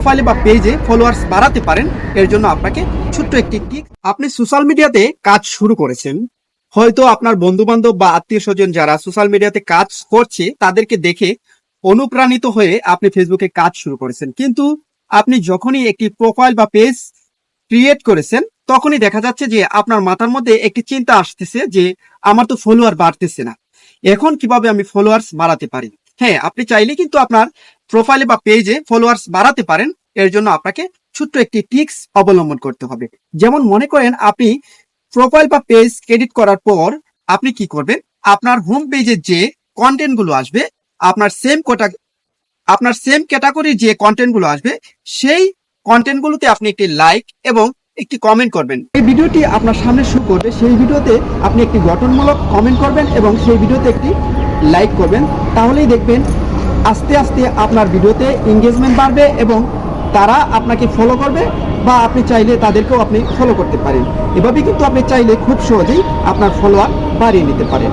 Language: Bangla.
প্রোফাইলে বা পেজে ফলোয়ার্স বাড়াতে পারেন। এর জন্য আপনাকে ছোট্ট একটি টিপ। আপনি সোশ্যাল মিডিয়াতে কাজ শুরু করেছেন, হয়তো আপনার বন্ধু বান্ধব বা আত্মীয় স্বজন যারা সোশ্যাল মিডিয়াতে কাজ করছে তাদেরকে দেখে অনুপ্রাণিত হয়ে আপনি ফেসবুকে কাজ শুরু করেছেন, কিন্তু আপনি যখনই একটি প্রোফাইল বা পেজ ক্রিয়েট করেছেন তখনই দেখা যাচ্ছে যে আপনার মাথার মধ্যে একটি চিন্তা আসতেছে যে আমার তো ফলোয়ার বাড়তেছে না, এখন কিভাবে আমি ফলোয়ার্স বাড়াতে পারি। হ্যাঁ, আপনি চাইলে কিন্তু আপনার প্রোফাইলে বা পেজে ফলোয়ার্স বাড়াতে পারেন। এর জন্য আপনাকে ছোট্ট একটি টিপস অবলম্বন করতে হবে। যেমন মনে করেন আপনি প্রোফাইল বা পেজ ক্রেডিট করার পর আপনি কি করবেন, আপনার হোম পেজে যে কন্টেন্ট গুলো আসবে, আপনার সেম ক্যাটাগরির যে কন্টেন্ট গুলো আসবে সেই কন্টেন্ট গুলোতে আপনি একটি লাইক এবং একটি কমেন্ট করবেন। এই ভিডিওটি আপনার সামনে শো করবে, সেই ভিডিওতে আপনি একটি গঠনমূলক কমেন্ট করবেন এবং সেই ভিডিওতে একটি লাইক করবেন। তাহলেই দেখবেন আস্তে আস্তে আপনার ভিডিওতে এঙ্গেজমেন্ট বাড়বে এবং তারা আপনাকে ফলো করবে, বা আপনি চাইলে তাদেরকেও আপনি ফলো করতে পারেন। এভাবে কিন্তু আপনি চাইলে খুব সহজেই আপনার ফলোয়ার বাড়িয়ে নিতে পারেন।